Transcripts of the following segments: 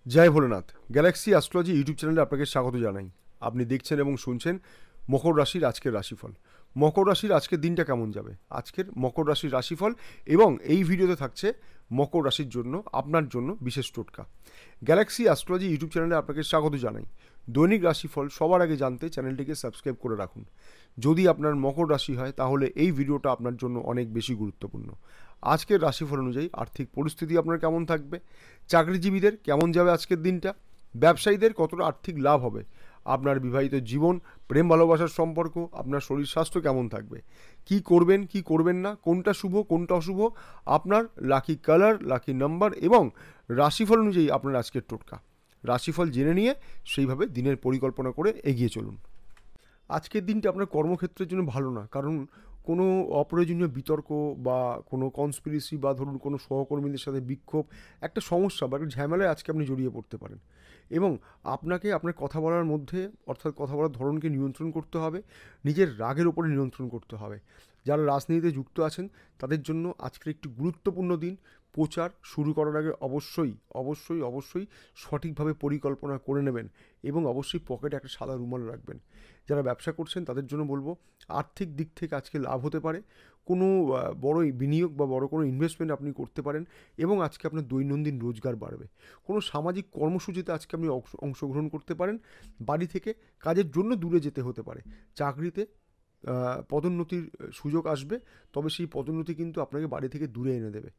জয় Bholenath. Galaxy astrology YouTube চ্যানেলে আপনাকে স্বাগত জানাই। আপনি দেখছেন এবং শুনছেন মকর রাশির আজকের রাশিফল। মকর রাশির আজকের দিনটা কেমন যাবে, আজকের মকর রাশির রাশিফল, এবং এই ভিডিওতে থাকছে মকর রাশির জন্য আপনার জন্য বিশেষ টোটকা। গ্যালাক্সি অ্যাস্ট্রোলজি ইউটিউব চ্যানেলে আপনাকে স্বাগত জানাই। দৈনিক রাশিফল সবার আগে জানতে চ্যানেলটিকে সাবস্ক্রাইব করে রাখুন। যদি আপনার মকর রাশি হয় তাহলে এই ভিডিওটা আপনার জন্য অনেক বেশি গুরুত্বপূর্ণ। আজকের রাশিফল অনুযায়ী আর্থিক পরিস্থিতি আপনার কেমন থাকবে, চাকরিজীবীদের কেমন যাবে আজকের দিনটা, ব্যবসায়ীদের কতটা আর্থিক লাভ হবে, আপনার বিবাহিত জীবন, প্রেম ভালোবাসার সম্পর্ক, আপনার শরীর স্বাস্থ্য কেমন থাকবে, কি করবেন কি করবেন না, কোনটা শুভ কোনটা অশুভ, আপনার লাকি কালার, লাকি নাম্বার এবং রাশিফল অনুযায়ী আপনার আজকের টোটকা। রাশিফল জেনে নিয়ে সেইভাবে দিনের পরিকল্পনা করে এগিয়ে চলুন। আজকের দিনটা আপনার কর্মক্ষেত্রের জন্য ভালো না, কারণ কোনো অপ্রয়োজনীয় বিতর্ক বা কোনো কনস্পিরেসি বা ধরুন কোনো সহকর্মীদের সাথে বিক্ষোভ, একটা সমস্যা বা একটা ঝামেলায় আজকে আপনি জড়িয়ে পড়তে পারেন। এবং আপনাকে আপনার কথা বলার মধ্যে, অর্থাৎ কথা বলার ধরনকে নিয়ন্ত্রণ করতে হবে, নিজের রাগের ওপরে নিয়ন্ত্রণ করতে হবে। যারা রাজনীতিতে যুক্ত আছেন তাদের জন্য আজকের একটি গুরুত্বপূর্ণ দিন। প্রচার শুরু করার আগে অবশ্যই অবশ্যই অবশ্যই সঠিকভাবে পরিকল্পনা করে নেবেন এবং অবশ্যই পকেটে একটা সাদা রুমাল রাখবেন। যারা ব্যবসা করছেন তাদের জন্য বলবো, আর্থিক দিক থেকে আজকে লাভ হতে পারে। কোনো বড় বিনিয়োগ বা বড় কোনো ইনভেস্টমেন্ট আপনি করতে পারেন এবং আজকে আপনার দৈনন্দিন রোজগার বাড়বে। কোনো সামাজিক কর্মসূচিতে আজকে আপনি অংশগ্রহণ করতে পারেন। বাড়ি থেকে কাজের জন্য দূরে যেতে হতে পারে। চাকরিতে পদোন্নতির সুযোগ আসবে, তবে সেই পদোন্নতি কিন্তু আপনাকে বাড়ি থেকে দূরে এনে দেবে।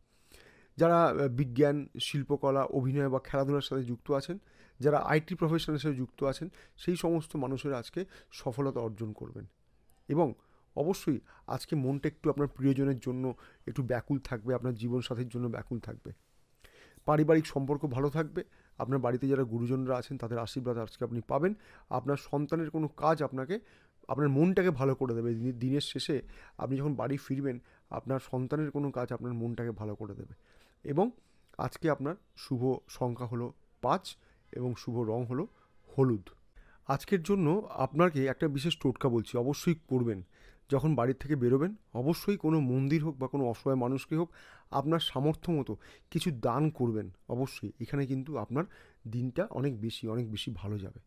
যারা বিজ্ঞান, শিল্পকলা, অভিনয় বা খেলাধুলার সাথে যুক্ত আছেন, যারা আইটি প্রফেশনের সাথে যুক্ত আছেন, সেই সমস্ত মানুষেরা আজকে সফলতা অর্জন করবেন। এবং অবশ্যই আজকে মনটা একটু আপনার প্রিয়জনের জন্য একটু ব্যাকুল থাকবে, আপনার জীবনসাথীর জন্য ব্যাকুল থাকবে। পারিবারিক সম্পর্ক ভালো থাকবে। আপনার বাড়িতে যারা গুরুজনরা আছেন তাদের আশীর্বাদ আজকে আপনি পাবেন। আপনার সন্তানের কোনো কাজ আপনাকে, আপনার মনটাকে ভালো করে দেবে। দিনের শেষে আপনি যখন বাড়ি ফিরবেন, আপনার সন্তানের কোনো কাজ আপনার মনটাকে ভালো করে দেবে। এবং আজকে আপনার শুভ সংখ্যা হলো 5 এবং শুভ রং হলো হলুদ। আজকের জন্য আপনাকে একটা বিশেষ টোটকা বলছি, অবশ্যই করবেন। যখন বাড়ির থেকে বেরোবেন, অবশ্যই কোনো মন্দির হোক বা কোনো অসহায় মানুষকে হোক, আপনার সামর্থ্য মতো কিছু দান করবেন। অবশ্যই এখানে কিন্তু আপনার দিনটা অনেক বেশি ভালো যাবে।